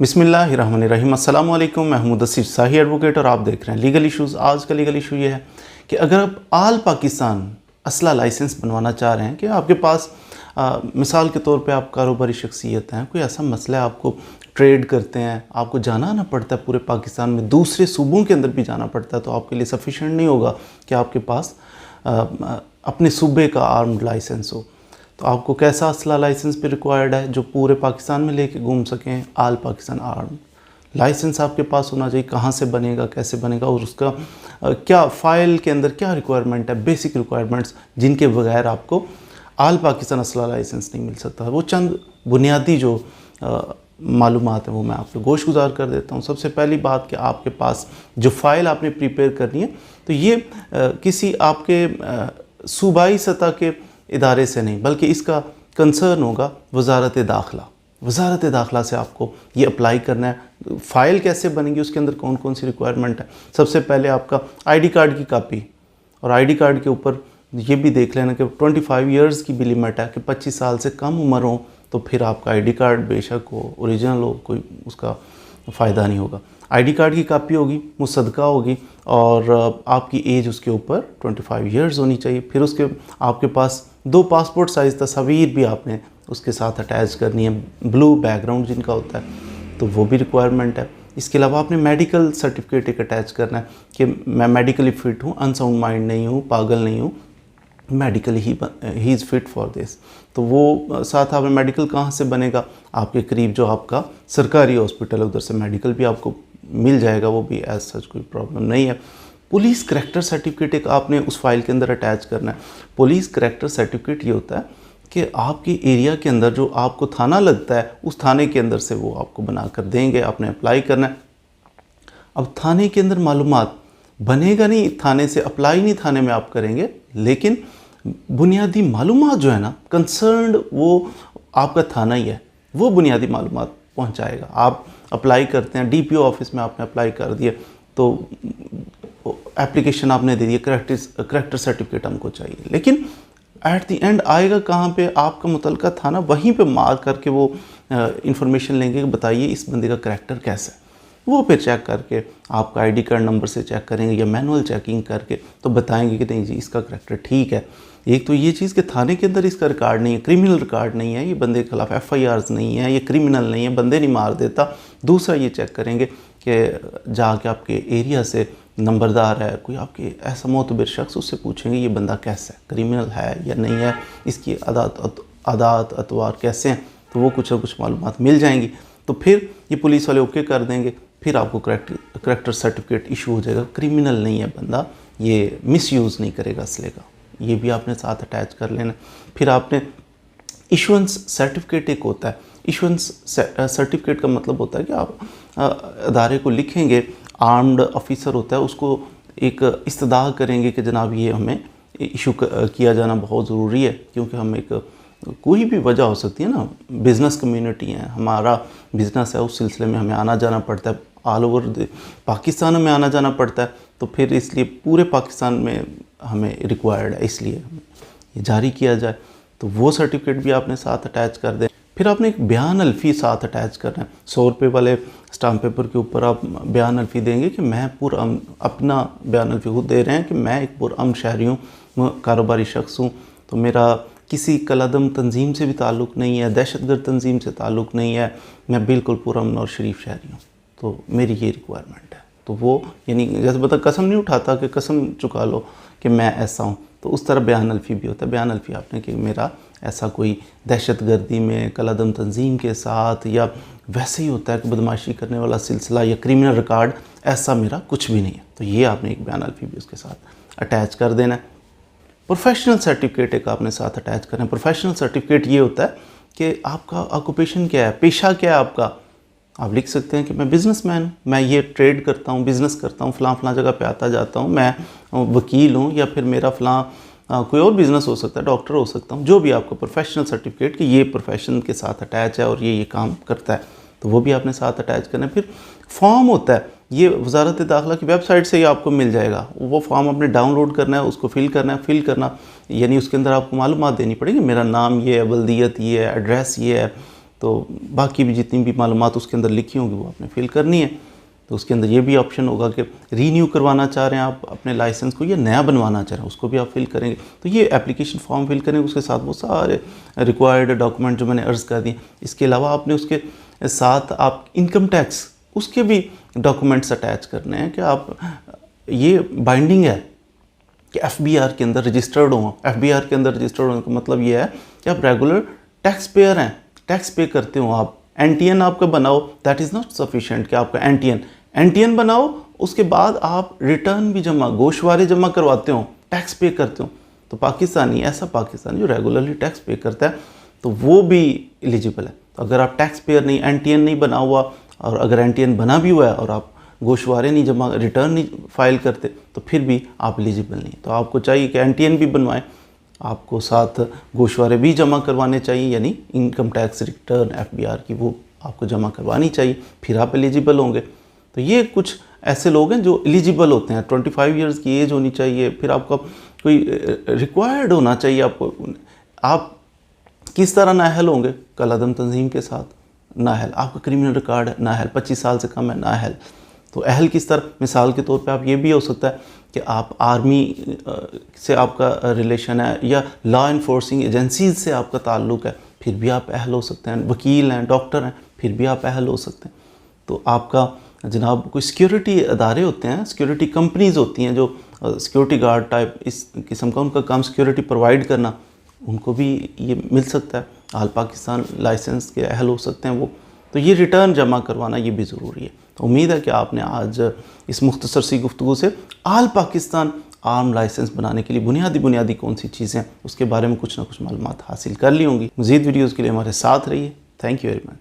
बिस्मिल्लाहिर्रहमानिर्रहीम। अस्सलाम वालेकुम। मैं मुदस्सिर शाही एडवोकेट और आप देख रहे हैं लीगल इश्यूज़। आज का लीगल इशू ये है कि अगर आप आल पाकिस्तान असला लाइसेंस बनवाना चाह रहे हैं कि आपके पास मिसाल के तौर पे आप कारोबारी शख्सियत हैं, कोई ऐसा मसला है, आपको ट्रेड करते हैं, आपको जाना आना पड़ता है पूरे पाकिस्तान में, दूसरे सूबों के अंदर भी जाना पड़ता है, तो आपके लिए सफिशेंट नहीं होगा कि आपके पास अपने सूबे का आर्म्ड लाइसेंस हो। तो आपको कैसा असला लाइसेंस भी रिक्वायर्ड है जो पूरे पाकिस्तान में लेके घूम सकें? आल पाकिस्तान आर्म लाइसेंस आपके पास होना चाहिए। कहाँ से बनेगा, कैसे बनेगा और उसका क्या फ़ाइल के अंदर क्या रिक्वायरमेंट है, बेसिक रिक्वायरमेंट्स जिनके बगैर आपको आल पाकिस्तान असला लाइसेंस नहीं मिल सकता। वो चंद बुनियादी जो मालूमात हैं वो मैं आपको गोश गुजार कर देता हूँ। सबसे पहली बात कि आपके पास जो फ़ाइल आपने प्रिपेयर करनी है तो ये किसी आपके सूबाई सतह के इदारे से नहीं, बल्कि इसका कंसर्न होगा वज़ारत दाखिला। वज़ारत दाखिला से आपको ये अप्लाई करना है। फ़ाइल कैसे बनेगी, उसके अंदर कौन कौन सी रिक्वायरमेंट है? सबसे पहले आपका आईडी कार्ड की कापी, और आईडी कार्ड के ऊपर ये भी देख लेना कि 25 इयर्स की भी लिमिट है कि 25 साल से कम उम्र हो तो फिर आपका आईडी कार्ड बेशक हो, ओरिजिनल हो, कोई उसका फ़ायदा नहीं होगा। आईडी कार्ड की कापी होगी, मुसद्दका होगी, और आपकी एज उसके ऊपर 25 इयर्स होनी चाहिए। फिर उसके आपके पास 2 पासपोर्ट साइज़ तस्वीर भी आपने उसके साथ अटैच करनी है, ब्लू बैकग्राउंड जिनका होता है, तो वो भी रिक्वायरमेंट है। इसके अलावा आपने मेडिकल सर्टिफिकेट एक अटैच करना है कि मैं मेडिकली फ़िट हूँ, अनसाउंड माइंड नहीं हूँ, पागल नहीं हूँ, medically he is fit for this. तो वो साथ आपने मेडिकल कहाँ से बनेगा? आपके करीब जो आपका सरकारी हॉस्पिटल है उधर से मेडिकल भी आपको मिल जाएगा, वो भी एज सच कोई प्रॉब्लम नहीं है। पुलिस करैक्टर सर्टिफिकेट एक आपने उस फाइल के अंदर अटैच करना है। पुलिस करैक्टर सर्टिफिकेट ये होता है कि आपके एरिया के अंदर जो आपको थाना लगता है उस थाने के अंदर से वो आपको बना कर देंगे, आपने अप्लाई करना है। अब थाने के अंदर मालूमात बनेगा नहीं, थाने से अप्लाई नहीं थाने में आप करेंगे, लेकिन बुनियादी मालूमात जो है ना, कंसर्न्ड वो आपका थाना ही है, वो बुनियादी मालूमात पहुंचाएगा। आप अप्लाई करते हैं, डीपीओ ऑफिस में आपने अप्लाई कर दिया तो एप्लीकेशन आपने दे दिया, करैक्टर सर्टिफिकेट हमको चाहिए, लेकिन एट द एंड आएगा कहाँ पे? आपका मुतलका थाना वहीं पे मार्क करके वो इंफॉर्मेशन लेंगे कि बताइए इस बंदे का करैक्टर कैसा है। वो फिर चेक करके आपका आईडी कार्ड नंबर से चेक करेंगे या मैनुअल चेकिंग करके तो बताएंगे कि नहीं जी इसका करैक्टर ठीक है। एक तो ये चीज़ कि थाने के अंदर इसका रिकॉर्ड नहीं है, क्रिमिनल रिकॉर्ड नहीं है, ये बंदे के खिलाफ FIRs नहीं है, ये क्रिमिनल नहीं है, बंदे नहीं मार देता। दूसरा ये चेक करेंगे कि जाके आपके एरिया से नंबरदार है, कोई आपके ऐसा मोतबर शख्स, उससे पूछेंगे ये बंदा कैसा है, क्रिमिनल है या नहीं है, इसकी आदात अतवार कैसे हैं, तो वो कुछ ना कुछ मालूमात मिल जाएंगी। तो फिर ये पुलिस वाले ओके कर देंगे, फिर आपको करैक्टर सर्टिफिकेट इशू हो जाएगा। क्रिमिनल नहीं है बंदा, ये मिसयूज़ नहीं करेगा असले का, ये भी आपने साथ अटैच कर लेना। फिर आपने इशुएंस सर्टिफिकेट एक होता है। इशुएंस सर्टिफिकेट का मतलब होता है कि आप अदारे को लिखेंगे, आर्म्ड ऑफिसर होता है, उसको एक इस्तदा करेंगे कि जनाब ये हमें इशू किया जाना बहुत ज़रूरी है, क्योंकि हम एक कोई भी वजह हो सकती है ना, बिज़नेस कम्युनिटी है, हमारा बिज़नेस है, उस सिलसिले में हमें आना जाना पड़ता है, ऑल ओवर पाकिस्तान में आना जाना पड़ता है, तो फिर इसलिए पूरे पाकिस्तान में हमें रिक्वायर्ड है, इसलिए ये जारी किया जाए। तो वो सर्टिफिकेट भी आपने साथ अटैच कर दें। फिर आपने एक बयान अल्फ़ी साथ अटैच करना है। 100 रुपये वाले स्टाम्प पेपर के ऊपर आप बयान अल्फ़ी देंगे कि मैं अपना बयान अल्फ़ी खुद दे रहे हैं कि मैं एक पुरअमन शहरी हूँ, कारोबारी शख्स हूँ, तो मेरा किसी कलअदम तंजीम से भी ताल्लुक़ नहीं है, दहशतगर्द तंजीम से ताल्लुक़ नहीं है, मैं बिल्कुल पुरअमन और शरीफ शहरी हूँ, तो मेरी ये रिक्वायरमेंट है। तो वो यानी जैसे बता कसम नहीं उठाता कि कसम चुका लो कि मैं ऐसा हूँ, तो उस तरह बयान अल्फ़ी भी होता है। बयान अल्फ़ी आपने कि मेरा ऐसा कोई दहशतगर्दी में कलअदम तंजीम के साथ या वैसे ही होता है कि बदमाशी करने वाला सिलसिला या क्रिमिनल रिकॉर्ड, ऐसा मेरा कुछ भी नहीं है, तो ये आपने एक बयान अल्फ़ी भी उसके साथ अटैच कर देना है। प्रोफेशनल सर्टिफिकेट एक आपने साथ अटैच करना है। प्रोफेशनल सर्टिफिकेट ये होता है कि आपका ऑक्यूपेशन क्या है, पेशा क्या है आपका। आप लिख सकते हैं कि मैं बिज़नेसमैन हूँ, मैं ये ट्रेड करता हूँ, बिज़नेस करता हूँ, फ़लाँ जगह पे आता जाता हूँ, मैं वकील हूँ, या फिर मेरा फ़लाँ कोई और बिज़नेस हो सकता है, डॉक्टर हो सकता हूँ, जो भी आपका प्रोफेशनल सर्टिफिकेट कि ये प्रोफेशन के साथ अटैच है और ये काम करता है, तो वो भी आपने साथ अटैच करना है। फिर फॉर्म होता है, ये वज़ारत दाखिला की वेबसाइट से ही आपको मिल जाएगा। वो फॉर्म आपने डाउनलोड करना है, उसको फिल करना यानी उसके अंदर आपको मालूमात देनी पड़ेगी, मेरा नाम ये है, बल्दियत ये है, एड्रेस ये है, तो बाकी भी जितनी भी मालूमात उसके अंदर लिखी होंगी वो आपने फिल करनी है। तो उसके अंदर ये भी ऑप्शन होगा कि रीन्यू करवाना चाह रहे हैं आप अपने लाइसेंस को या नया बनवाना चाह रहे हैं, उसको भी आप फिल करेंगे। तो ये एप्लीकेशन फॉर्म फिल करेंगे, उसके साथ वो सारे रिक्वायर्ड डॉक्यूमेंट जो मैंने अर्ज़ कर दिए। इसके अलावा आपने उसके साथ आप इनकम टैक्स उसके भी डॉक्यूमेंट्स अटैच करने हैं कि आप ये बाइंडिंग है कि FBR के अंदर रजिस्टर्ड हों। FBR के अंदर रजिस्टर्ड होने का मतलब ये है कि आप रेगुलर टैक्स पेयर हैं, टैक्स पे करते हो आप। NTN आपका बनाओ, दैट इज़ नॉट सफिशेंट कि आपका NTN बनाओ, उसके बाद आप रिटर्न भी जमा, गोशवारे जमा करवाते हो, टैक्स पे करते हो। तो पाकिस्तानी, ऐसा पाकिस्तानी जो रेगुलरली टैक्स पे करता है तो वो भी एलिजिबल है। तो अगर आप टैक्स पेयर नहीं, NTN नहीं बना हुआ, और अगर NTN बना भी हुआ है और आप गोशवारे नहीं जमा, रिटर्न नहीं फाइल करते, तो फिर भी आप एलिजिबल नहीं। तो आपको चाहिए कि NTN भी बनवाएं, आपको साथ गोशवारे भी जमा करवाने चाहिए, यानी इनकम टैक्स रिटर्न FBR की वो आपको जमा करवानी चाहिए, फिर आप एलिजिबल होंगे। तो ये कुछ ऐसे लोग हैं जो एलिजिबल होते हैं। 25 ईयर्स की एज होनी चाहिए, फिर आपका कोई रिक्वायर्ड होना चाहिए आपको। आप किस तरह नाअहल होंगे? कलादम तंजीम के साथ नाअहल, आपका क्रिमिनल रिकॉर्ड है नाअहल, 25 साल से कम है नाअहल। तो अहल किस तरह, मिसाल के तौर पे आप ये भी हो सकता है कि आप आर्मी से आपका रिलेशन है या लॉ इन्फोर्सिंग एजेंसीज से आपका ताल्लुक़ है, फिर भी आप अहल हो सकते हैं। वकील हैं, डॉक्टर हैं, फिर भी आप अहल हो सकते हैं। तो आपका जनाब कोई सिक्योरिटी अदारे होते हैं, सिक्योरिटी कंपनीज़ होती हैं जो सिक्योरिटी गार्ड टाइप इस किस्म का उनका काम सिक्योरिटी प्रोवाइड करना, उनको भी ये मिल सकता है। आल पाकिस्तान लाइसेंस के अहल हो सकते हैं वो। तो ये रिटर्न जमा करवाना ये भी ज़रूरी है। तो उम्मीद है कि आपने आज इस मुख्तसर सी गुफ्तगू से आल पाकिस्तान आर्म लाइसेंस बनाने के लिए बुनियादी कौन सी चीज़ें हैं उसके बारे में कुछ ना कुछ मालूमात हासिल कर ली होंगी। मज़ीद वीडियोज़ के लिए हमारे साथ रहिए। Thank you very much.